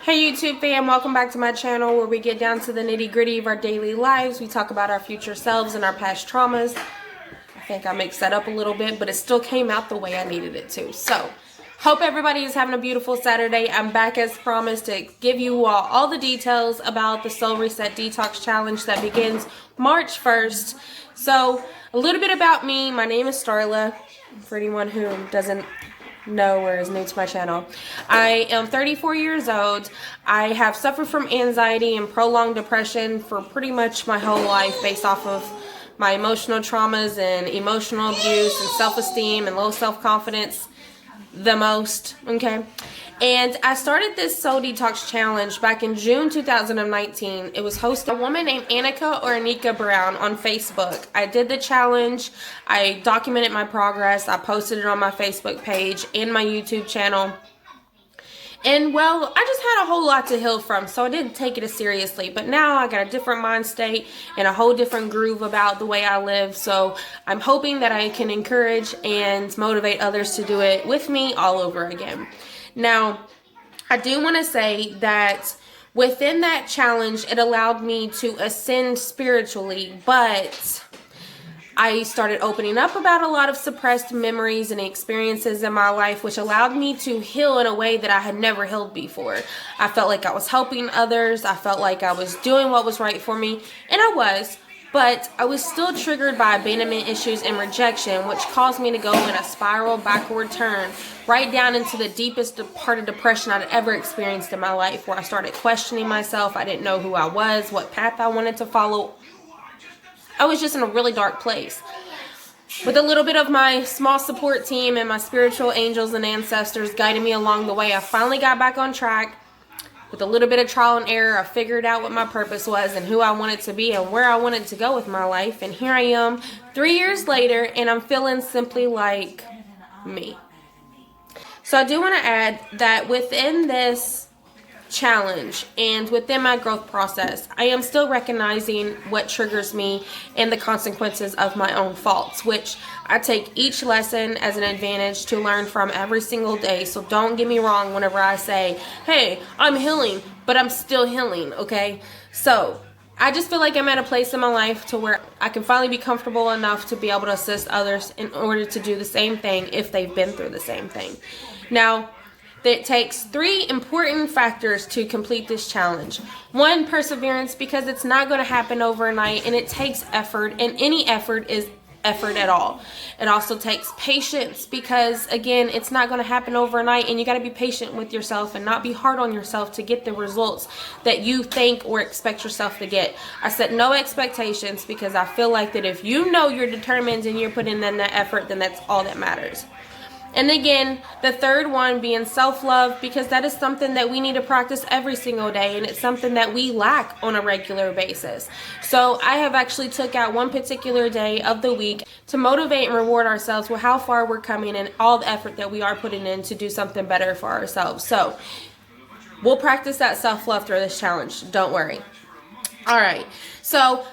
Hey YouTube fam, welcome back to my channel where we get down to the nitty gritty of our daily lives. We talk about our future selves and our past traumas. I think I mixed that up a little bit, but it still came out the way I needed it to. So, hope everybody is having a beautiful Saturday. I'm back as promised to give you all the details about the Soul Reset Detox Challenge that begins March 1st. So, a little bit about me. My name is Starla, for anyone who doesn't know or is new to my channel. I am 34 years old. I have suffered from anxiety and prolonged depression for pretty much my whole life based off of my emotional traumas and emotional abuse and self-esteem and low self-confidence the most, okay? And I started this Soul Detox Challenge back in June 2019. It was hosted by a woman named Annika or Anika Brown on Facebook. I did the challenge. I documented my progress. I posted it on my Facebook page and my YouTube channel. And well, I just had a whole lot to heal from, so I didn't take it as seriously. But now I got a different mind state and a whole different groove about the way I live. So I'm hoping that I can encourage and motivate others to do it with me all over again. Now, I do want to say that within that challenge, it allowed me to ascend spiritually, but I started opening up about a lot of suppressed memories and experiences in my life, which allowed me to heal in a way that I had never healed before. I felt like I was helping others. I felt like I was doing what was right for me, and I was. But I was still triggered by abandonment issues and rejection, which caused me to go in a spiral backward turn right down into the deepest part of depression I'd ever experienced in my life, where I started questioning myself. I didn't know who I was, what path I wanted to follow. I was just in a really dark place. With a little bit of my small support team and my spiritual angels and ancestors guiding me along the way, I finally got back on track. With a little bit of trial and error, I figured out what my purpose was and who I wanted to be and where I wanted to go with my life. And here I am 3 years later, and I'm feeling simply like me. So I do want to add that within this challenge and within my growth process, I am still recognizing what triggers me and the consequences of my own faults, which I take each lesson as an advantage to learn from every single day. So don't get me wrong whenever I say, hey, I'm healing, but I'm still healing, okay? So I just feel like I'm at a place in my life to where I can finally be comfortable enough to be able to assist others in order to do the same thing if they've been through the same thing. Now, it takes 3 important factors to complete this challenge. 1, perseverance, because it's not going to happen overnight, and it takes effort, and any effort is effort at all. It also takes patience, because again, it's not going to happen overnight, and you got to be patient with yourself and not be hard on yourself to get the results that you think or expect yourself to get. I set no expectations because I feel like that if you know you're determined and you're putting in that effort, then that's all that matters. And again, the third one being self-love, because that is something that we need to practice every single day, and it's something that we lack on a regular basis. So I have actually took out one particular day of the week to motivate and reward ourselves with how far we're coming and all the effort that we are putting in to do something better for ourselves. So we'll practice that self-love through this challenge. Don't worry. All right. So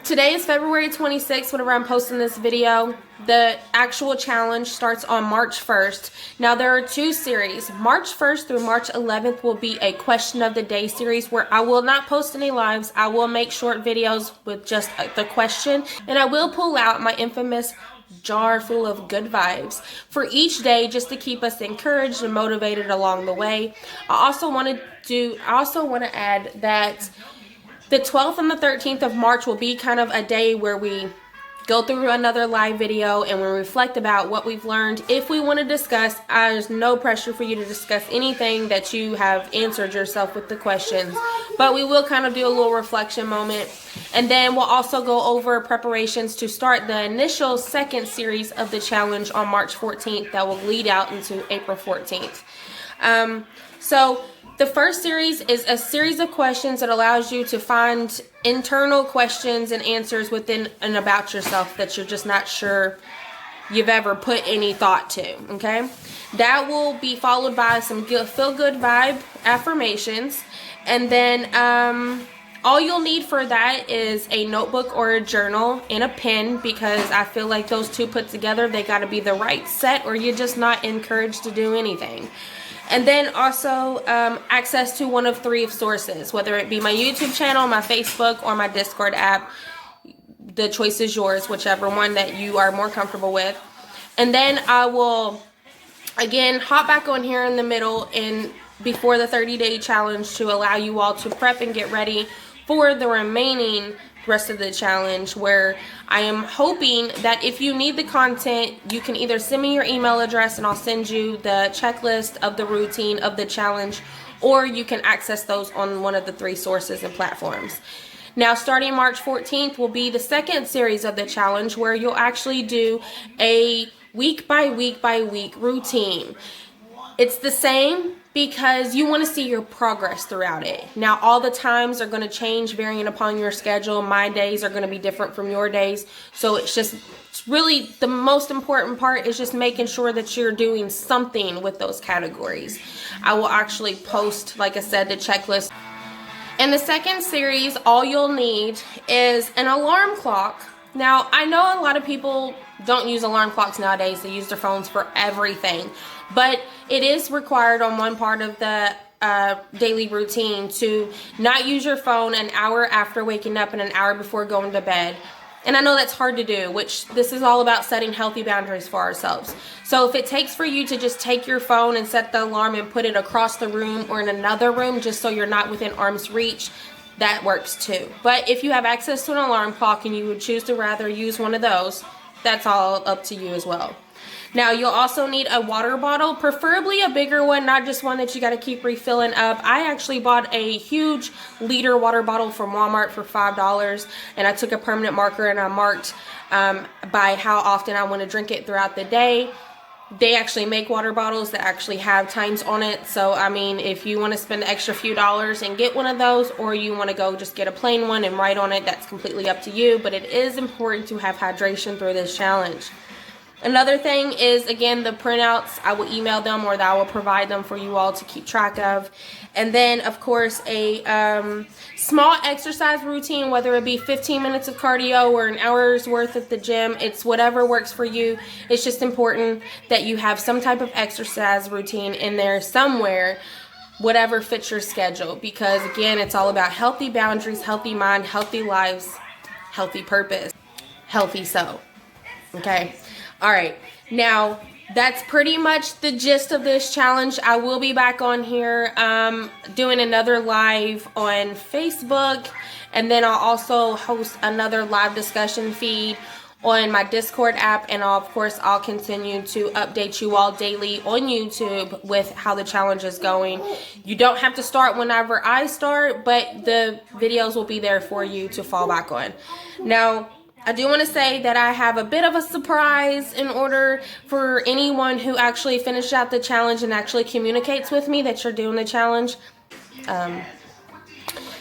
today is February 26th whenever I'm posting this video. The actual challenge starts on March 1st. Now there are 2 series. March 1st through March 11th will be a question of the day series where I will not post any lives. I will make short videos with just the question, and I will pull out my infamous jar full of good vibes for each day just to keep us encouraged and motivated along the way. I also want to add that the 12th and the 13th of March will be kind of a day where we go through another live video and we reflect about what we've learned. If we want to discuss, there's no pressure for you to discuss anything that you have answered yourself with the questions, but we will kind of do a little reflection moment. And then we'll also go over preparations to start the initial second series of the challenge on March 14th that will lead out into April 14th. So the first series is a series of questions that allows you to find internal questions and answers within and about yourself that you're just not sure you've ever put any thought to, okay? That will be followed by some feel-good vibe affirmations. And then all you'll need for that is a notebook or a journal and a pen, because I feel like those two put together, they got to be the right set or you're just not encouraged to do anything. And then also access to one of three sources, whether it be my YouTube channel, my Facebook, or my Discord app. The choice is yours, whichever one that you are more comfortable with. And then I will, again, hop back on here in the middle and before the 30-day challenge to allow you all to prep and get ready for the remaining rest of the challenge, where I am hoping that if you need the content, you can either send me your email address and I'll send you the checklist of the routine of the challenge, or you can access those on one of the three sources and platforms. Now, starting March 14th will be the second series of the challenge, where you'll actually do a week by week routine. It's the same because you want to see your progress throughout it. Now, all the times are going to change varying upon your schedule. My days are going to be different from your days. So it's really the most important part is just making sure that you're doing something with those categories. I will actually post, like I said, the checklist. In the second series, all you'll need is an alarm clock. Now, I know a lot of people don't use alarm clocks nowadays. They use their phones for everything. But it is required on one part of the daily routine to not use your phone an hour after waking up and an hour before going to bed. And I know that's hard to do, which this is all about setting healthy boundaries for ourselves. So if it takes for you to just take your phone and set the alarm and put it across the room or in another room just so you're not within arm's reach, that works too. But if you have access to an alarm clock and you would choose to rather use one of those, that's all up to you as well. Now, you'll also need a water bottle, preferably a bigger one, not just one that you got to keep refilling up. I actually bought a huge liter water bottle from Walmart for $5, and I took a permanent marker and I marked by how often I want to drink it throughout the day. They actually make water bottles that actually have times on it. So, I mean, if you want to spend the extra few dollars and get one of those, or you want to go just get a plain one and write on it, that's completely up to you. But it is important to have hydration through this challenge. Another thing is, again, the printouts. I will email them, or I will provide them for you all to keep track of. And then, of course, a small exercise routine, whether it be 15 minutes of cardio or an hour's worth at the gym. It's whatever works for you. It's just important that you have some type of exercise routine in there somewhere, whatever fits your schedule. Because, again, it's all about healthy boundaries, healthy mind, healthy lives, healthy purpose, healthy soul. Okay? All right, now that's pretty much the gist of this challenge. I will be back on here doing another live on Facebook, and then I'll also host another live discussion feed on my Discord app, and of course I'll continue to update you all daily on YouTube with how the challenge is going. You don't have to start whenever I start, but the videos will be there for you to fall back on. Now, I do want to say that I have a bit of a surprise in order for anyone who actually finishes out the challenge and actually communicates with me that you're doing the challenge.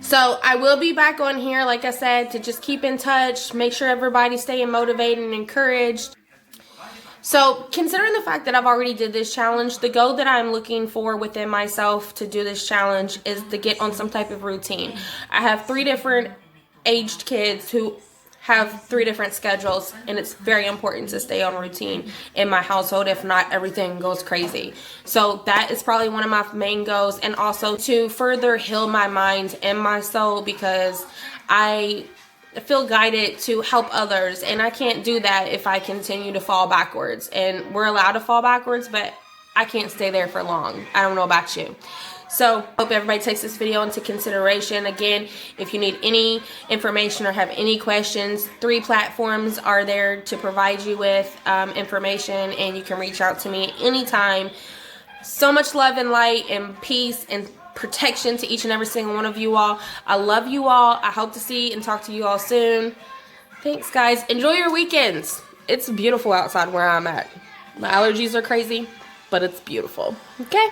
So I will be back on here, like I said, to just keep in touch, make sure everybody's staying motivated and encouraged. So considering the fact that I've already did this challenge, the goal that I'm looking for within myself to do this challenge is to get on some type of routine. I have 3 different aged kids who have 3 different schedules, and it's very important to stay on routine in my household. If not, everything goes crazy. So that is probably one of my main goals, and also to further heal my mind and my soul, because I feel guided to help others, and I can't do that if I continue to fall backwards. And we're allowed to fall backwards, but I can't stay there for long. I don't know about you. So, hope everybody takes this video into consideration. Again, if you need any information or have any questions, 3 platforms are there to provide you with information, and you can reach out to me anytime. So much love and light and peace, and protection to each and every single one of you all. I love you all. I hope to see and talk to you all soon. Thanks, guys. Enjoy your weekends. It's beautiful outside where I'm at. My allergies are crazy, but it's beautiful. Okay?